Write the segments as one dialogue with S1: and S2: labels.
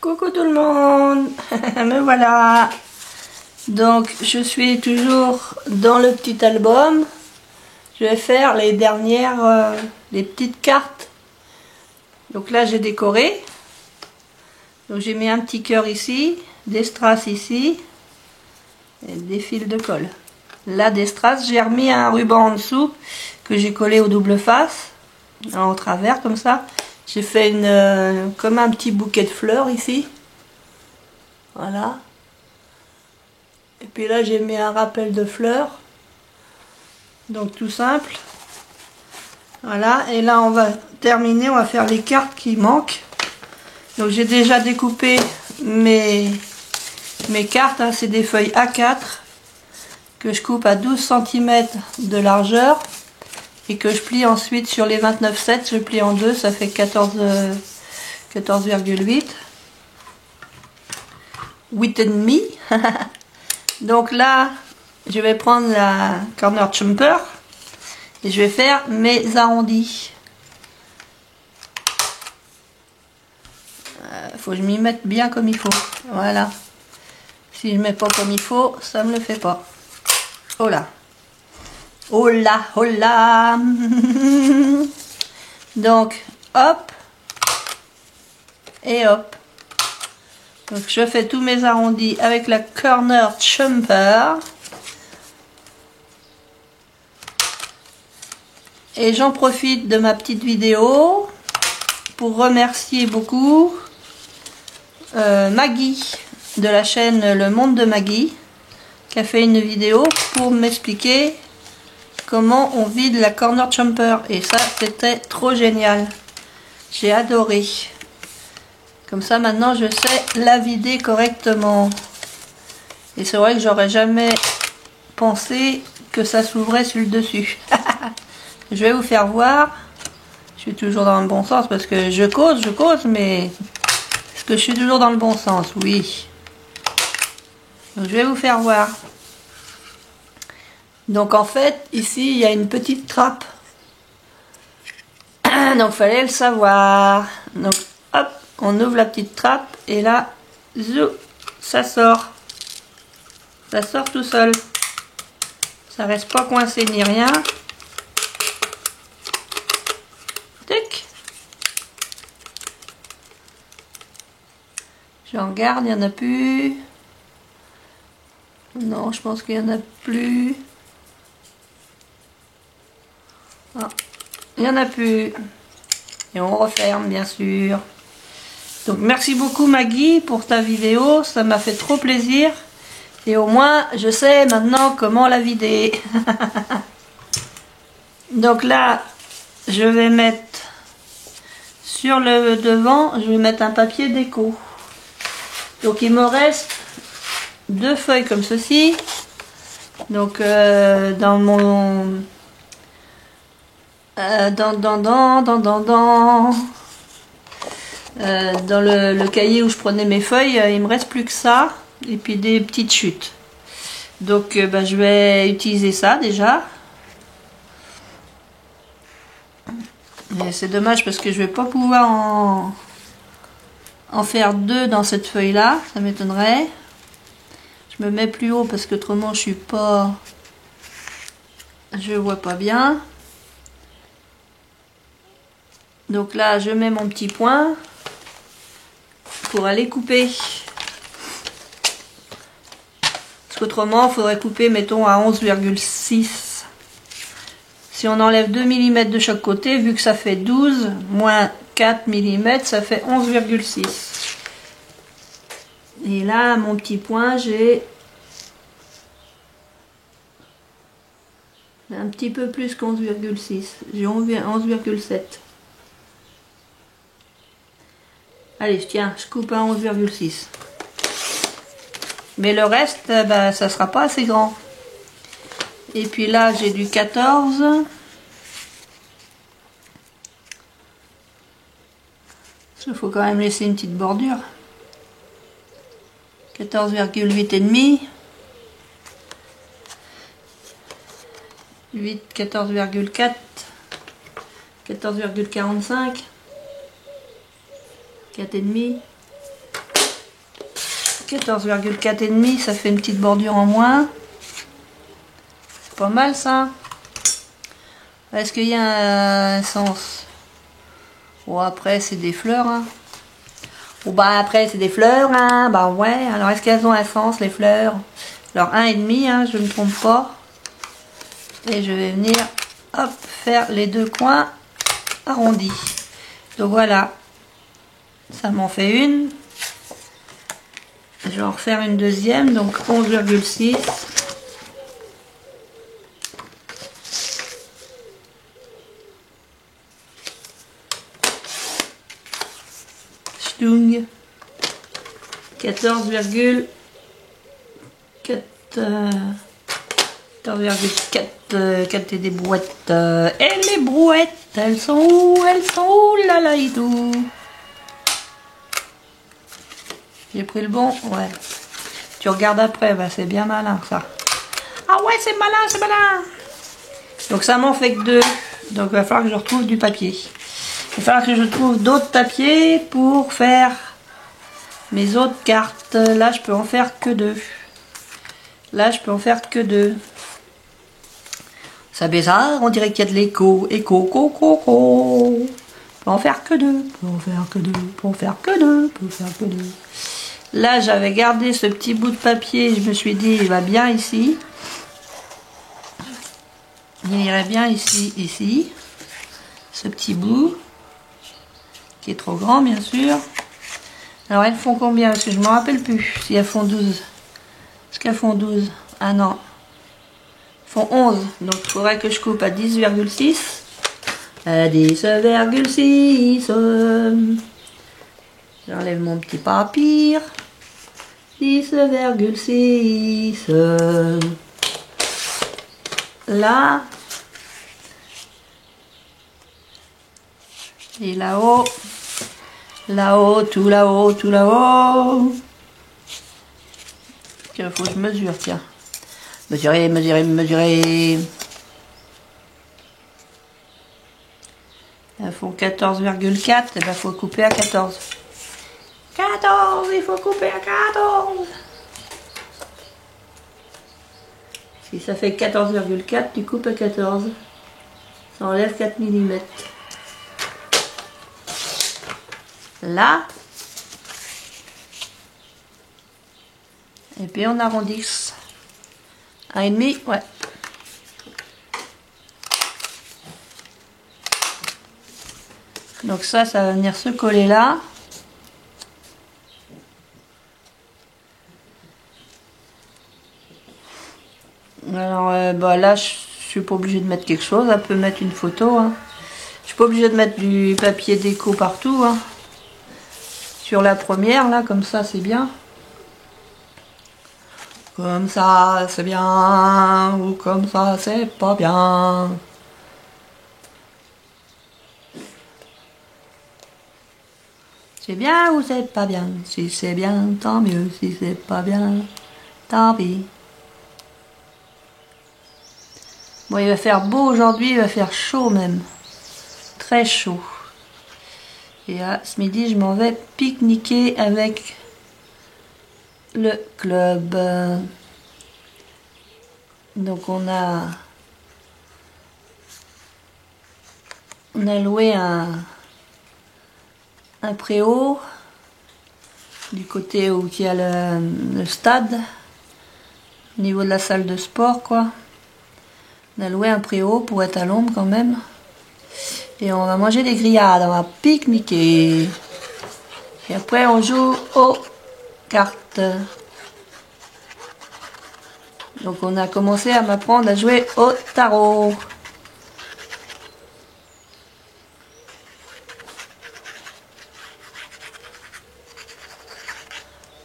S1: Coucou tout le monde. Me voilà. Donc je suis toujours dans le petit album. Je vais faire les dernières, les petites cartes. Donc là j'ai décoré. Donc j'ai mis un petit cœur ici, des strass ici et des fils de colle. Là des strass, j'ai remis un ruban en dessous que j'ai collé au double face, en travers comme ça. J'ai fait comme un petit bouquet de fleurs ici. Voilà. Et puis là j'ai mis un rappel de fleurs. Donc tout simple. Voilà. Et là on va terminer, on va faire les cartes qui manquent. Donc j'ai déjà découpé mes cartes. Hein. C'est des feuilles A4 que je coupe à 12 cm de largeur. Et que je plie ensuite sur les 29,7. Je plie en deux, ça fait 14,8. 8,5. Donc là, je vais prendre la corner jumper et je vais faire mes arrondis. Faut que je m'y mette bien comme il faut. Voilà. Si je mets pas comme il faut, ça me le fait pas. Oh là. Oh là, oh là. Donc, hop. Et hop. Donc je fais tous mes arrondis avec la corner jumper. Et j'en profite de ma petite vidéo pour remercier beaucoup Maggie de la chaîne Le Monde de Maggie qui a fait une vidéo pour m'expliquer comment on vide la corner jumper. Et ça c'était trop génial. J'ai adoré. Comme ça, maintenant, je sais la vider correctement. Et c'est vrai que j'aurais jamais pensé que ça s'ouvrait sur le dessus. Je vais vous faire voir. Je suis toujours dans le bon sens parce que je cause, mais est-ce que je suis toujours dans le bon sens? Oui. Donc, je vais vous faire voir. Donc, en fait, ici, il y a une petite trappe. Donc, fallait le savoir. Donc, hop. On ouvre la petite trappe et là, zou, ça sort. Ça sort tout seul. Ça reste pas coincé ni rien. Tic. J'en regarde, il n'y en a plus. Non, je pense qu'il n'y en a plus. Ah, il n'y en a plus. Et on referme, bien sûr. Donc merci beaucoup Maggie pour ta vidéo, ça m'a fait trop plaisir. Et au moins je sais maintenant comment la vider. Donc là je vais mettre sur le devant, je vais mettre un papier déco. Donc il me reste deux feuilles comme ceci. Donc dans mon... dans le cahier où je prenais mes feuilles, il me reste plus que ça et puis des petites chutes. Donc je vais utiliser ça déjà. C'est dommage parce que je vais pas pouvoir en faire deux dans cette feuille là, ça m'étonnerait. Je me mets plus haut parce que autrement je vois pas bien. Donc là je mets mon petit point pour aller couper. Parce qu'autrement, il faudrait couper, mettons, à 11,6. Si on enlève 2 mm de chaque côté, vu que ça fait 12, moins 4 mm, ça fait 11,6. Et là, mon petit point, j'ai un petit peu plus qu'11,6. J'ai 11,7. Allez, tiens, je coupe à 11,6. Mais le reste, ça sera pas assez grand. Et puis là, j'ai du 14. Il faut quand même laisser une petite bordure. 14,8 et demi. 8, 14,4. 14,45. 4,5. 14,4 et demi, ça fait une petite bordure en moins. C'est pas mal ça. Est-ce qu'il y a un sens? Bon, après c'est des fleurs. Hein. Bon, bah après c'est des fleurs. Hein. Bah ouais, alors est-ce qu'elles ont un sens les fleurs? Alors 1,5, hein, je ne me trompe pas. Et je vais venir, hop, faire les deux coins arrondis. Donc voilà, ça m'en fait une. Je vais en refaire une deuxième, donc 11,6. Stung. 14,4. 14,4 et des brouettes. Et les brouettes, elles sont où? Elles sont où là là et tout? J'ai pris le bon? Ouais. Tu regardes après, bah c'est bien malin ça. Ah ouais, c'est malin, c'est malin. Donc ça m'en fait que 2. Donc il va falloir que je retrouve du papier. Il va falloir que je trouve d'autres papiers pour faire mes autres cartes. Là, je peux en faire que 2. Là, je peux en faire que 2. C'est bizarre, on dirait qu'il y a de l'écho. Écho, co. On peut en faire que 2. On peut en faire que 2. On peut en faire que 2. On peut en faire que 2. Là, j'avais gardé ce petit bout de papier. Je me suis dit, il va bien ici. Il irait bien ici. Ce petit bout. Qui est trop grand, bien sûr. Alors, elles font combien? Parce que je ne me rappelle plus si elles font 12. Est-ce qu'elles font 12? Ah non. Elles font 11. Donc, il faudrait que je coupe à 10,6. À 10,6. J'enlève mon petit papier. 10,6. Là. Et là-haut. Là-haut, tout là-haut, tout là-haut. Il faut que je mesure, tiens. Mesurer. Elles font 14,4. Et ben, il faut couper à 14. 14, il faut couper à 14. Si ça fait 14,4, tu coupes à 14. Ça enlève 4 mm. Là. Et puis on arrondit. 1,5, ouais. Donc ça va venir se coller là. Alors bah là je suis pas obligée de mettre quelque chose, elle peut mettre une photo. Hein. Je suis pas obligée de mettre du papier déco partout. Hein. Sur la première là, comme ça c'est bien. Comme ça c'est bien, ou comme ça c'est pas bien. C'est bien ou c'est pas bien? Si c'est bien, tant mieux. Si c'est pas bien, tant pis. Bon, il va faire beau aujourd'hui, il va faire chaud même. Très chaud. Et ce midi, je m'en vais pique-niquer avec le club. Donc on a loué un préau du côté où il y a le stade, au niveau de la salle de sport quoi. On a loué un préau pour être à l'ombre quand même. Et on va manger des grillades, on va pique-niquer. Et après on joue aux cartes. Donc on a commencé à m'apprendre à jouer au tarot.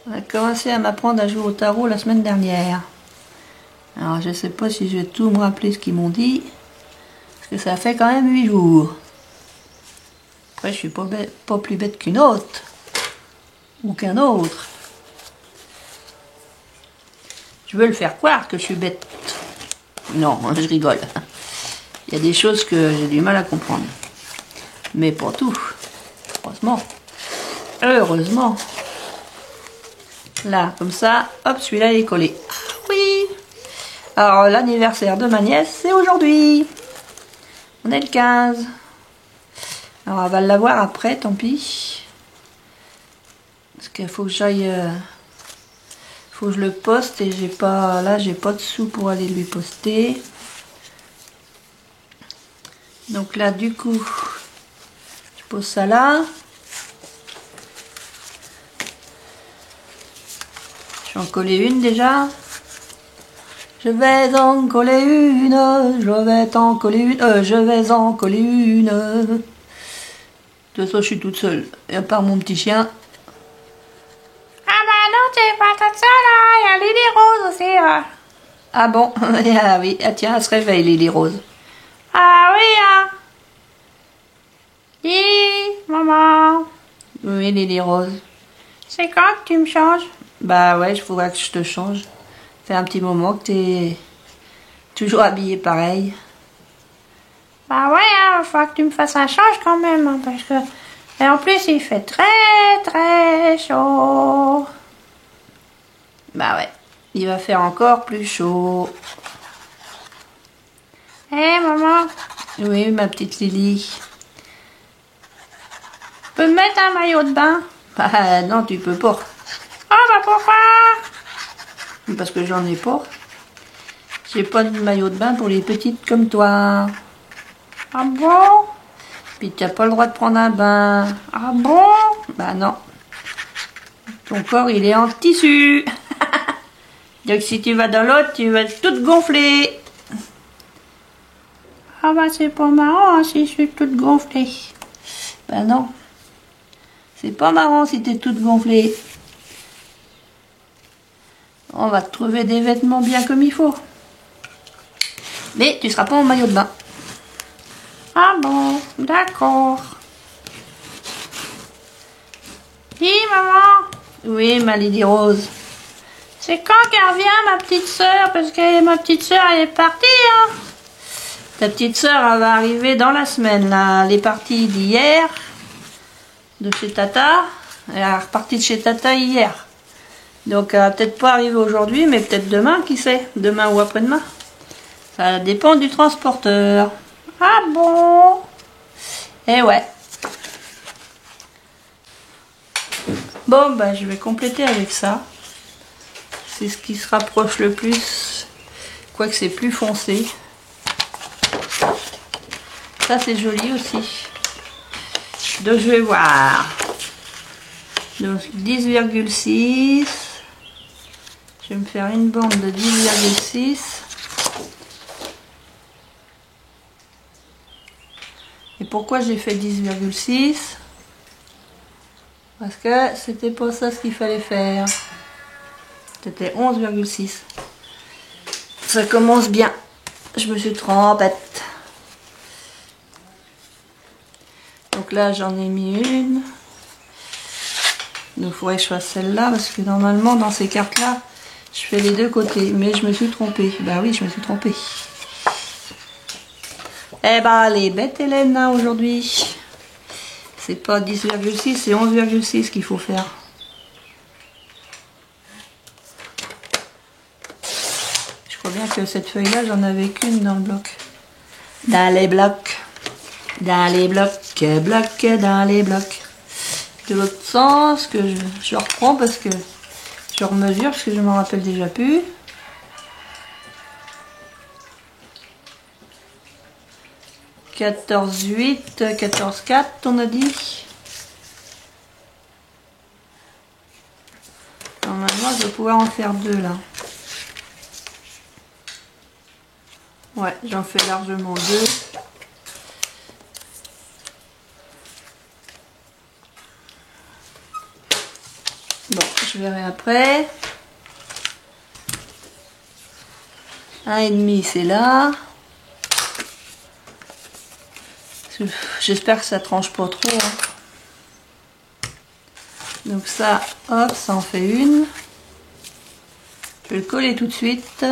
S1: On a commencé à m'apprendre à jouer au tarot la semaine dernière. Alors je sais pas si je vais tout me rappeler ce qu'ils m'ont dit. Parce que ça fait quand même 8 jours. Après je suis pas plus bête qu'une autre. Ou qu'un autre. Je veux le faire croire que je suis bête. Non, je rigole. Il y a des choses que j'ai du mal à comprendre. Mais pas tout. Heureusement. Heureusement. Là, comme ça, hop, celui-là il est collé. Ah oui. Alors l'anniversaire de ma nièce, c'est aujourd'hui. On est le 15. Alors on va l'avoir après, tant pis. Parce qu'il faut que j'aille... faut que je le poste et j'ai pas... Là, j'ai pas de sous pour aller lui poster. Donc là, du coup, je pose ça là. Je vais en coller une déjà. Je vais en coller une. Je vais en coller une. Je vais en coller une. De toute façon, je suis toute seule. Et à part mon petit chien.
S2: Ah bah non, t'es pas toute seule, hein. Il y a Lily Rose aussi.
S1: Ah bon? Ah oui. Ah tiens, elle se réveille, Lily Rose.
S2: Ah oui, hein. Dis, maman,
S1: Oui, Lily Rose.
S2: c'est quand que tu me changes?
S1: Bah ouais, il faudra que je te change. Ça fait un petit moment que t'es toujours habillée pareil.
S2: Bah ouais, hein, faut que tu me fasses un change quand même, hein, parce que... Et en plus, il fait très très chaud.
S1: Bah ouais. Il va faire encore plus chaud.
S2: Hé, maman,
S1: Oui, ma petite Lily.
S2: tu peux me mettre un maillot de bain?
S1: Bah non, tu peux pas.
S2: Oh bah pourquoi?
S1: Parce que j'en ai pas. J'ai pas de maillot de bain pour les petites comme toi.
S2: Ah bon?
S1: Puis tu n'as pas le droit de prendre un bain.
S2: Ah bon?
S1: Bah non. Ton corps, il est en tissu. Donc si tu vas dans l'autre, tu vas être toute gonflée.
S2: Ah bah c'est pas marrant, hein, si je suis toute gonflée.
S1: Bah non. C'est pas marrant si tu es toute gonflée. On va te trouver des vêtements bien comme il faut. Mais tu seras pas en maillot de bain.
S2: Ah bon, d'accord. Dis, maman,
S1: Oui, ma Lily Rose.
S2: c'est quand qu'elle revient, ma petite sœur? Parce que ma petite sœur, elle est partie, hein.
S1: Ta petite sœur, elle va arriver dans la semaine. Là. Elle est partie d'hier, de chez Tata. Elle est repartie de chez Tata hier. Donc elle va peut-être pas arriver aujourd'hui, mais peut-être demain, qui sait? Demain ou après-demain. Ça dépend du transporteur.
S2: Ah bon?
S1: Eh ouais. Bon, bah je vais compléter avec ça. C'est ce qui se rapproche le plus. Quoique c'est plus foncé. Ça c'est joli aussi. Donc je vais voir. Donc 10,6. Je vais me faire une bande de 10,6. Et pourquoi j'ai fait 10,6? Parce que c'était pas ça ce qu'il fallait faire. C'était 11,6. Ça commence bien. Je me suis trompée. Donc là j'en ai mis une. Donc il faudrait que je fasse celle-là parce que normalement dans ces cartes là je fais les deux côtés. Mais je me suis trompée. Bah oui, je me suis trompée. Eh ben elle est bête Hélène hein, aujourd'hui. C'est pas 10,6, c'est 11,6 qu'il faut faire. Je crois bien que cette feuille là j'en avais qu'une dans le bloc. Dans les blocs. Dans les blocs, dans les blocs. De l'autre sens que je reprends parce que je remesure parce que je m'en rappelle déjà plus. « 14,8, 14,4 on a dit. Normalement je vais pouvoir en faire deux là. Ouais, j'en fais largement deux. Bon, je verrai après. 1,5 c'est là. J'espère que ça tranche pas trop. Hein. Donc ça, hop, ça en fait une. Je vais le coller tout de suite.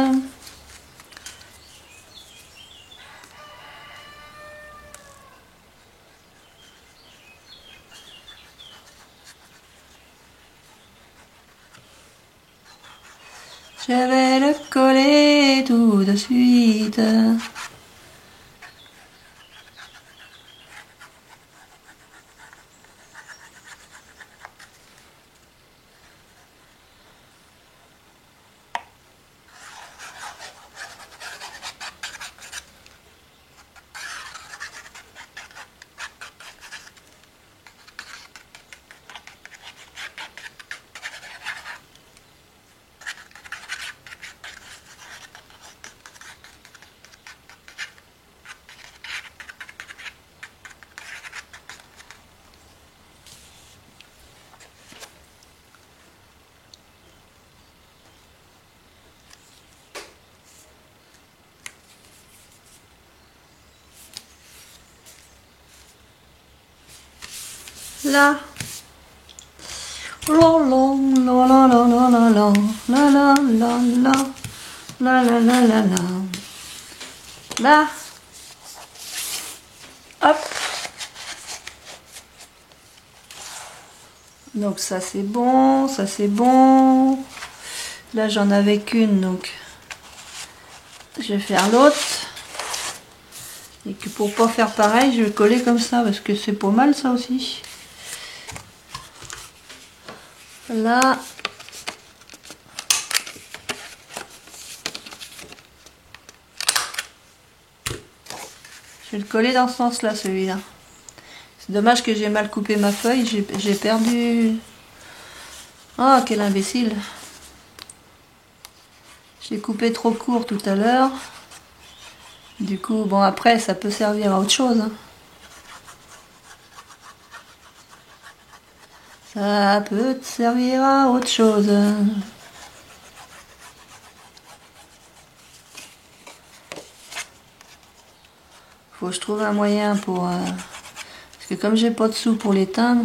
S1: Je vais le coller tout de suite. Là. La la la la la la la la la la la la la la la la. Là. Hop. Donc ça c'est bon, ça c'est bon. Là j'en avais qu'une, donc je vais faire l'autre. Et que pour pas faire pareil, je vais coller comme ça parce que c'est pas mal ça aussi. Là. Je vais le coller dans ce sens-là, celui-là. C'est dommage que j'ai mal coupé ma feuille, j'ai perdu... Oh, quel imbécile. Je l'ai coupé trop court tout à l'heure. Du coup, bon, après, ça peut servir à autre chose. Hein. Ça peut te servir à autre chose. Faut que je trouve un moyen pour... Parce que comme j'ai pas de sous pour l'éteindre,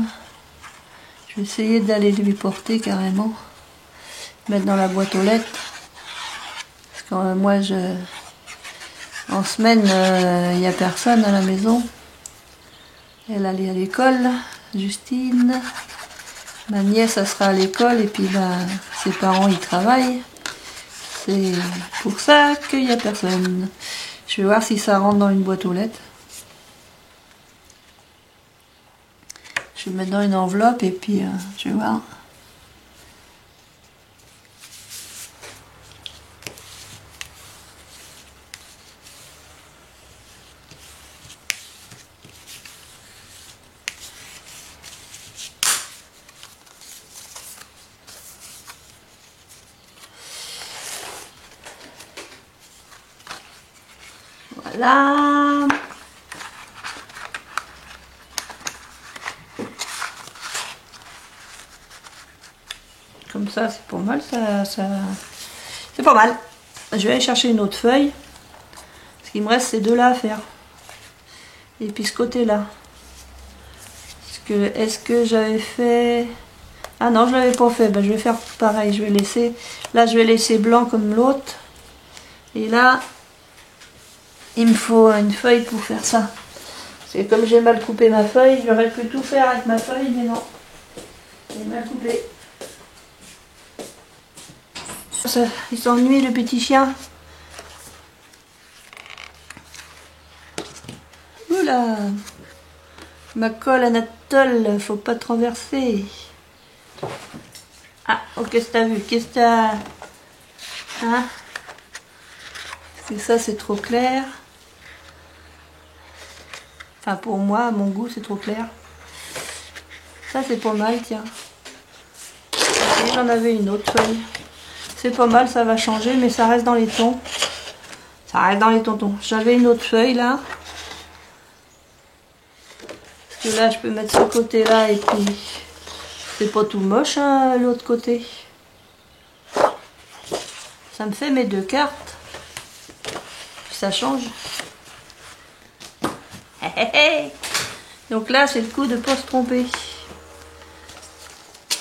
S1: je vais essayer d'aller lui porter carrément. Mettre dans la boîte aux lettres. Parce que moi, en semaine, il n'y a personne à la maison. Elle allait à l'école, Justine. Ma nièce, elle sera à l'école et puis bah, ses parents, ils travaillent. C'est pour ça qu'il n'y a personne. Je vais voir si ça rentre dans une boîte aux lettres. Je vais mettre dans une enveloppe et puis je vais voir. Voilà. Comme ça, c'est pas mal, ça... C'est pas mal. Je vais aller chercher une autre feuille. Ce qu'il me reste, c'est deux là à faire. Et puis ce côté-là. Est-ce que j'avais fait... Ah non, je l'avais pas fait. Ben, je vais faire pareil. Je vais laisser... Là, je vais laisser blanc comme l'autre. Et là, il me faut une feuille pour faire ça. C'est comme j'ai mal coupé ma feuille. J'aurais pu tout faire avec ma feuille, mais non. J'ai mal coupé. Il s'ennuie le petit chien. Oula. Ma colle Anatole, faut pas te renverser. Ah, oh, qu'est-ce que t'as vu? Qu'est-ce que t'as... Hein? Parce que ça, c'est trop clair. Enfin, pour moi, à mon goût, c'est trop clair. Ça, c'est pas mal, tiens. Et j'en avais une autre feuille. C'est pas mal, ça va changer, mais ça reste dans les tons. Ça reste dans les tontons. J'avais une autre feuille, là. Parce que là, je peux mettre ce côté-là, et puis... C'est pas tout moche, hein, l'autre côté. Ça me fait mes deux cartes. Puis ça change. Donc là, c'est le coup de ne pas se tromper.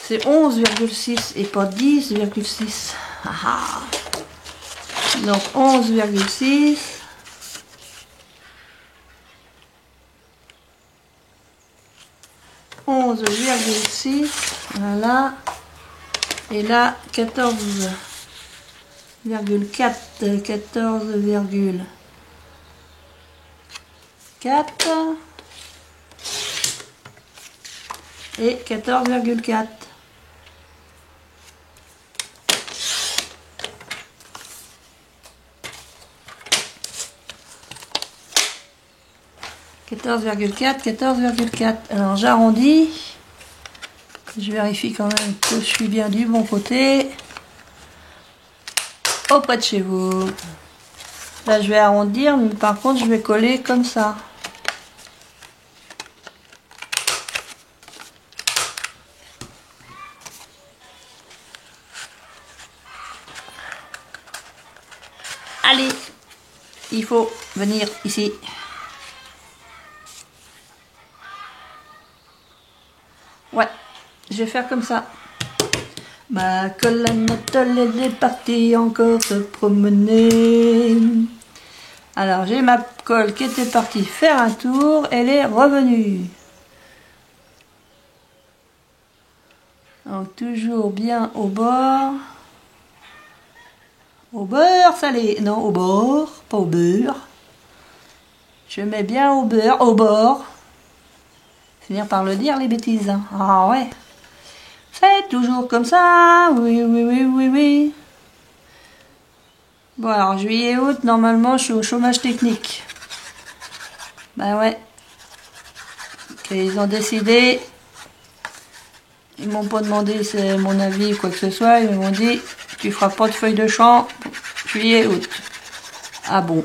S1: C'est 11,6 et pas 10,6. Donc 11,6. Voilà. Et là, 14. et 14,4. Alors j'arrondis. Je vérifie quand même que je suis bien du bon côté. Auprès de chez vous. Là je vais arrondir, mais par contre je vais coller comme ça. Allez, il faut venir ici. Ouais, je vais faire comme ça. Ma colonnette, elle est partie encore se promener. Alors, j'ai ma colle qui était partie faire un tour. Elle est revenue. Donc, toujours bien au bord. Au beurre salé. Non, au bord, pas au beurre. Je mets bien au beurre, au bord. Finir par le dire, les bêtises. Hein. Ah ouais. C'est toujours comme ça. Oui, oui, oui, oui, oui. Bon, alors, juillet, août, normalement, je suis au chômage technique. Ben ouais. Okay, ils ont décidé. Ils m'ont pas demandé c'est mon avis ou quoi que ce soit. Ils m'ont dit, tu feras pas de feuilles de champ juillet, août. Ah bon.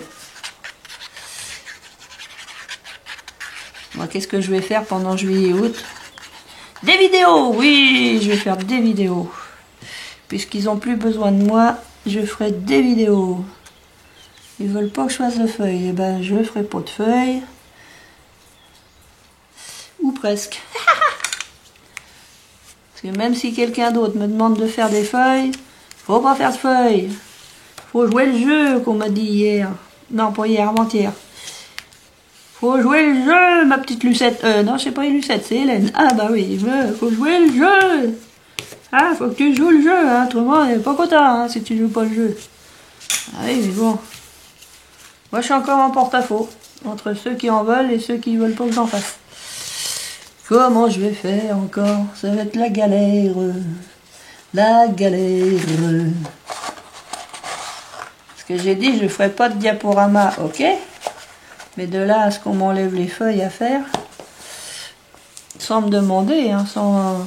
S1: Moi, qu'est-ce que je vais faire pendant juillet et août? Des vidéos, oui, je vais faire des vidéos. Puisqu'ils n'ont plus besoin de moi, je ferai des vidéos. Ils veulent pas que je fasse de feuilles. Eh ben, je ferai pas de feuilles. Ou presque. Parce que même si quelqu'un d'autre me demande de faire des feuilles, faut pas faire de feuilles. Faut jouer le jeu, qu'on m'a dit hier. Non, pas hier, avant-hier. Faut jouer le jeu, ma petite Lucette. Non, c'est pas Lucette, c'est Hélène. Ah bah oui, faut jouer le jeu. Ah, faut que tu joues le jeu, hein. Autrement, on n'est pas content, hein, si tu joues pas le jeu. Ah oui, mais bon. Moi, je suis encore en porte-à-faux. Entre ceux qui en veulent et ceux qui veulent pas que j'en fasse. Comment je vais faire encore? Ça va être la galère. La galère. Ce que j'ai dit, je ferai pas de diaporama, ok? Mais de là à ce qu'on m'enlève les feuilles à faire, sans me demander, hein, sans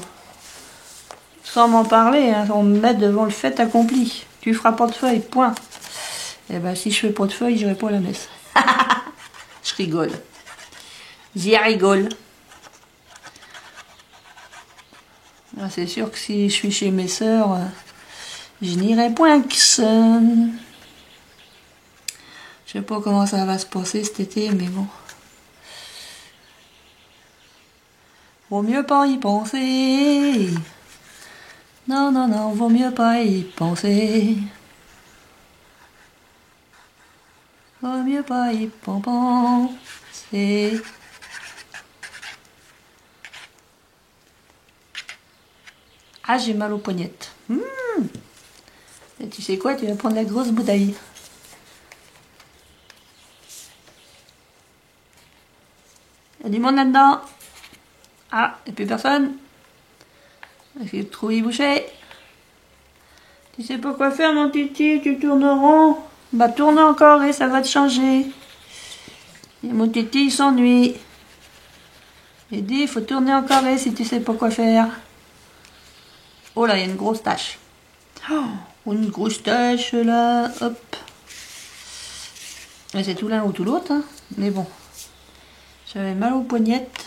S1: m'en parler, hein, sans me mettre devant le fait accompli. Tu feras pas de feuilles, point. Et ben si je fais pas de feuilles, j'irai pas à la messe. Je rigole. J'y rigole. C'est sûr que si je suis chez mes sœurs, je n'irai point que ça. Je sais pas comment ça va se passer cet été, mais bon. Vaut mieux pas y penser. Non, non, non, vaut mieux pas y penser. Vaut mieux pas y penser. Ah, j'ai mal aux poignettes. Et tu sais quoi, tu vas prendre la grosse bouteille. Il y a du monde là-dedans. Ah, et plus personne. J'ai le trou y bouché. Tu sais pas quoi faire, mon titi, tu tournes rond. Bah, tourne encore et ça va te changer. Et mon titi, il s'ennuie. J'ai dit, il faut tourner encore et si tu sais pas quoi faire. Oh là, il y a une grosse tache. Oh, une grosse tache là, hop. C'est tout l'un ou tout l'autre, hein. Mais bon. J'avais mal aux poignettes.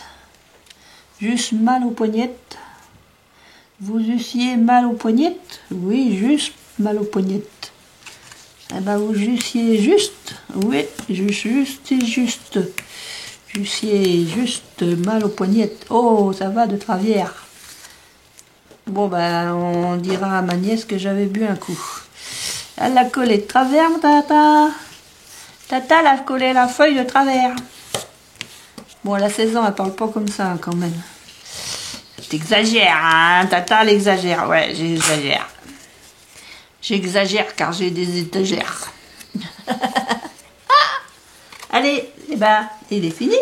S1: Juste mal aux poignettes. Vous eussiez mal aux poignettes? Oui, juste mal aux poignettes. Eh ben, vous eussiez juste. Oui, juste et juste. J'eussiez juste mal aux poignettes. Oh, ça va de travers. Bon, ben, on dira à ma nièce que j'avais bu un coup. Elle a collé de travers, tata. Tata, elle a collé la feuille de travers. Bon, elle a 16 ans, elle parle pas comme ça, quand même. T'exagères, hein, tata, elle exagère. Ouais, j'exagère. J'exagère car j'ai des étagères. Allez, eh ben, il est fini.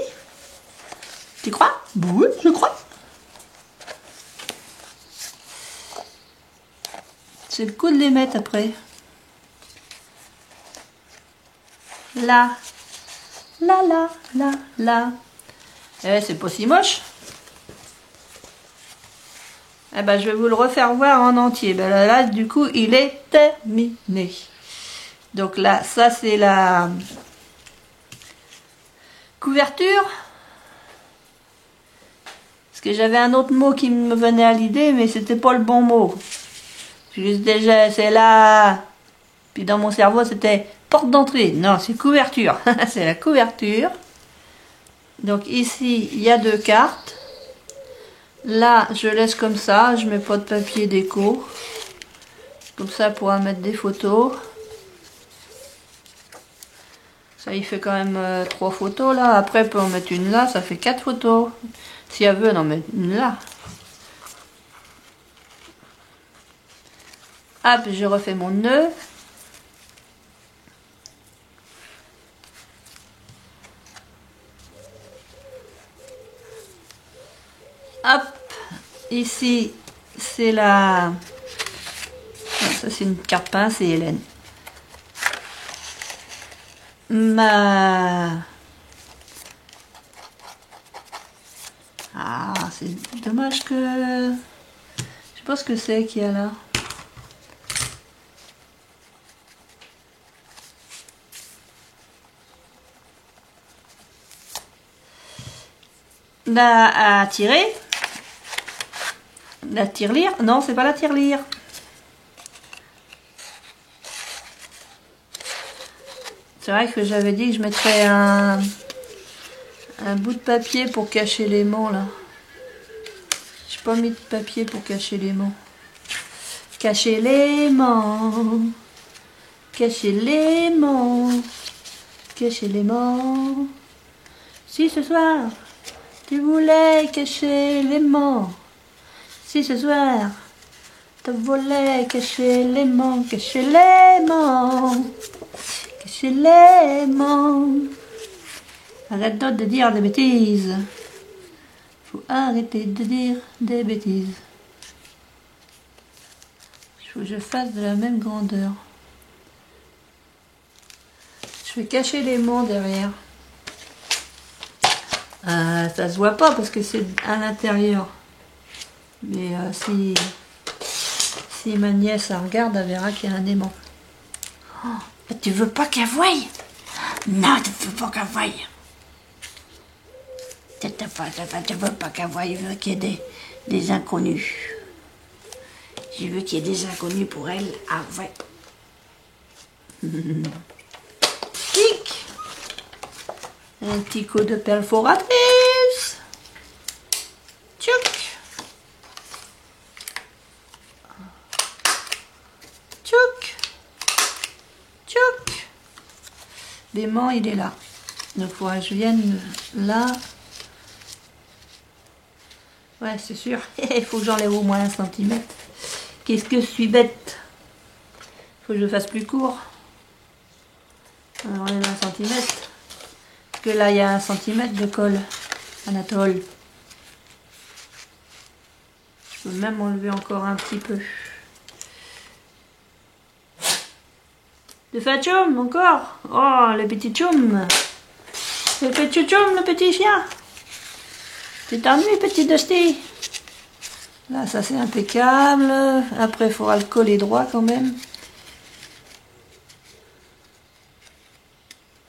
S1: Tu crois? Oui, je crois. C'est le coup de les mettre après. Là. Là, là, là, là. Eh, c'est pas si moche. Eh ben, je vais vous le refaire voir en entier. Ben là, du coup, il est terminé. Donc là, ça c'est la couverture. Parce que j'avais un autre mot qui me venait à l'idée, mais c'était pas le bon mot. Déjà, c'est là. Puis dans mon cerveau, c'était porte d'entrée. Non, c'est couverture. C'est la couverture. Donc ici, il y a 2 cartes. Là, je laisse comme ça. Je mets pas de papier déco. Comme ça, pour mettre des photos. Ça, il fait quand même 3 photos là. Après, on peut en mettre une là. Ça fait 4 photos. Si elle veut, en mettre une là. Hop, je refais mon nœud. Hop, ici, c'est la... Non, ça, c'est une carte pince, c'est Hélène. Ah, c'est dommage que... Je sais pas ce que c'est qu'il y a là. Là, à tirer. La tirelire. Non, c'est pas la tirelire. C'est vrai que j'avais dit que je mettrais un bout de papier pour cacher l'aimant là. J'ai pas mis de papier pour cacher l'aimant. Cacher l'aimant. Cacher l'aimant. Cacher l'aimant. Si ce soir tu voulais cacher l'aimant. Si ce soir tu voulais cacher l'aimant. Cacher l'aimant. Cacher l'aimant. Arrête donc de dire des bêtises. Faut arrêter de dire des bêtises. Il faut que je fasse de la même grandeur. Je vais cacher l'aimant derrière. Ça se voit pas parce que c'est à l'intérieur. Mais si ma nièce la regarde, elle verra qu'il y a un aimant. Oh, tu veux pas qu'elle voie? Non, tu veux pas qu'elle voie. Tu veux pas qu'elle voie, je veux qu'il y ait des inconnus. Je veux qu'il y ait des inconnus pour elle. Ah ouais. Tic. Un petit coup de perforatrice. Tchouk. Tchouk. Tchouk. L'aimant, il est là. Donc, il faudra que je vienne là. Ouais, c'est sûr. Il faut que j'enlève au moins 1 centimètre. Qu'est-ce que je suis bête. Faut que je fasse plus court. Alors, enlève 1 centimètre. Parce que là, il y a 1 centimètre de colle. Anatole. Je peux même enlever encore un petit peu. Le fait tchoum, encore. Oh, le petit tchoum. Le petit tchoum, le petit chien. Tu t'ennuies, petit Dusty. Là, ça c'est impeccable. Après, il faudra le coller droit quand même.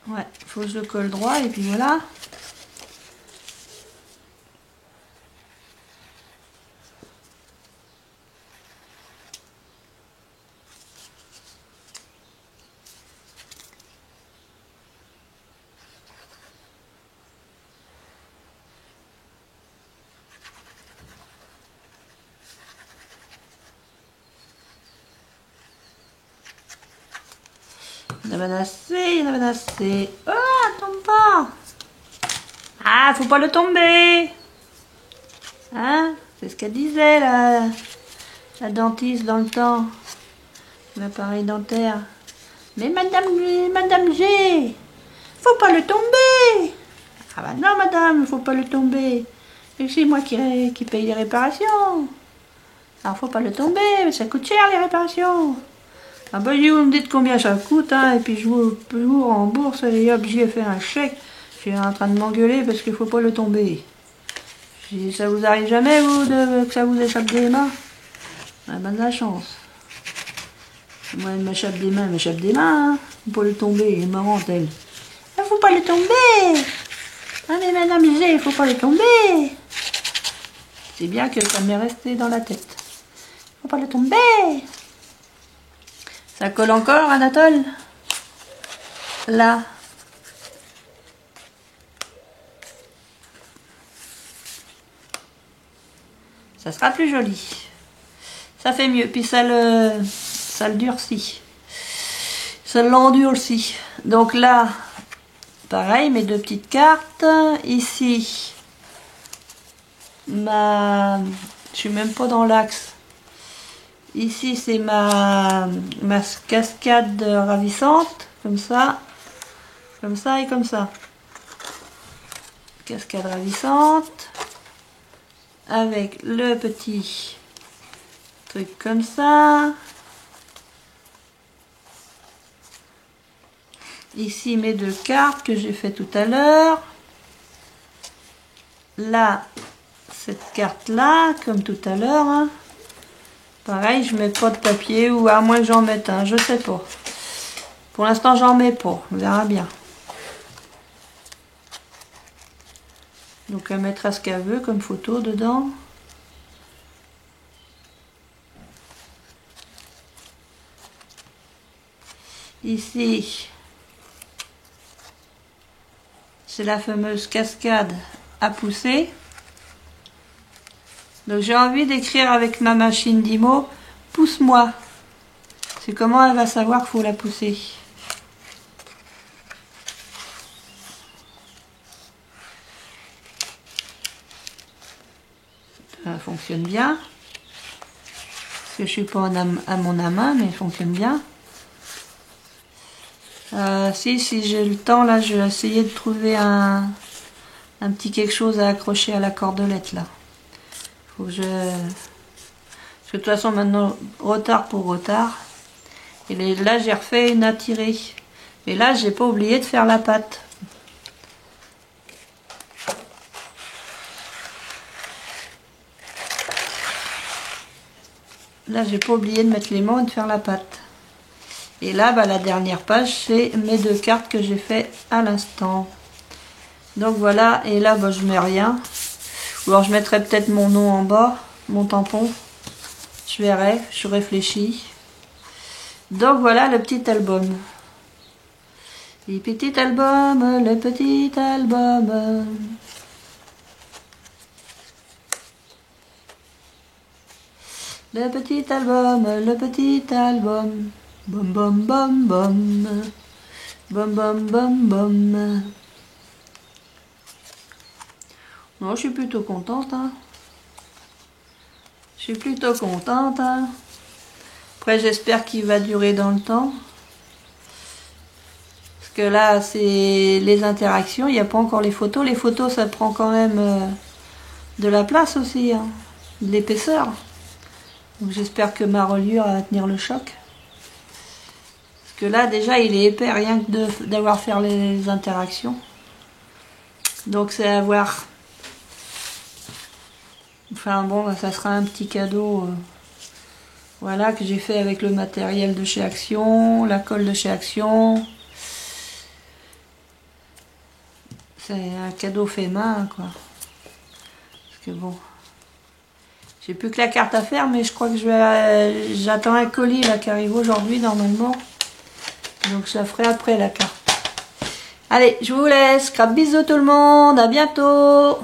S1: Ouais, il faut que je le colle droit et puis voilà. Il y en avait assez, il y en avait assez. Oh, tombe pas. Ah, faut pas le tomber. Hein? C'est ce qu'elle disait, la dentiste dans le temps. l'appareil dentaire. Mais madame G, faut pas le tomber. Ah bah non madame, faut pas le tomber. Et c'est moi qui paye les réparations. Alors faut pas le tomber, ça coûte cher les réparations. Ah bah vous me dites combien ça coûte, hein, et puis je vous rembourse, et hop, j'y ai fait un chèque. Je suis en train de m'engueuler parce qu'il faut pas le tomber. Ça vous arrive jamais, vous, que ça vous échappe des mains? Ah ben de la chance. Moi, elle m'échappe des mains, hein. Faut pas le tomber, elle est marrante, elle. Ah, faut pas le tomber. Ah mais madame G, faut pas le tomber. C'est bien que ça m'est resté dans la tête. Faut pas le tomber. Ça colle encore, Anatole? Là. Ça sera plus joli. Ça fait mieux. Puis ça le durcit. Ça l'endurcit. Donc là, pareil, mes deux petites cartes. Ici, je suis même pas dans l'axe. Ici, c'est ma cascade ravissante, comme ça et comme ça. Cascade ravissante, avec le petit truc comme ça. Ici, mes deux cartes que j'ai fait tout à l'heure. Là, cette carte-là, comme tout à l'heure, hein. Pareil, je mets pas de papier, ou à moins que j'en mette un, je sais pas. Pour l'instant, j'en mets pas, on verra bien. Donc, elle mettra ce qu'elle veut comme photo dedans. Ici, c'est la fameuse cascade à pousser. Donc j'ai envie d'écrire avec ma machine d'IMO, pousse-moi. C'est comment elle va savoir qu'il faut la pousser. Ça fonctionne bien. Parce que je suis pas à mon main, mais il fonctionne bien. Si j'ai le temps, là, je vais essayer de trouver un petit quelque chose à accrocher à la cordelette, là. Faut que parce que de toute façon, maintenant, retard pour retard. Et là, j'ai refait une attirée. Mais là, j'ai pas oublié de faire la patte. Là, j'ai pas oublié de mettre les mains et de faire la patte. Et là, bah, la dernière page, c'est mes deux cartes que j'ai fait à l'instant. Donc voilà, et là, bah, je mets rien. Ou alors je mettrai peut-être mon nom en bas, mon tampon. Je verrai, je réfléchis. Donc voilà le petit album. Le petit album, le petit album. Le petit album, le petit album. Bom bom bom bom. Bom bom bom bom. Non, je suis plutôt contente, hein. Je suis plutôt contente, hein. Après, j'espère qu'il va durer dans le temps. Parce que là, c'est les interactions. Il n'y a pas encore les photos. Les photos, ça prend quand même de la place aussi, hein. De l'épaisseur. Donc, j'espère que ma reliure va tenir le choc. Parce que là, déjà, il est épais, rien que d'avoir fait les interactions. Donc, c'est à voir. Enfin bon, ça sera un petit cadeau, voilà, que j'ai fait avec le matériel de chez Action, la colle de chez Action. C'est un cadeau fait main, quoi. Parce que bon, j'ai plus que la carte à faire, mais je crois que j'attends un colis là qui arrive aujourd'hui normalement. Donc je la ferai après la carte. Allez, je vous laisse. Bisous tout le monde, à bientôt.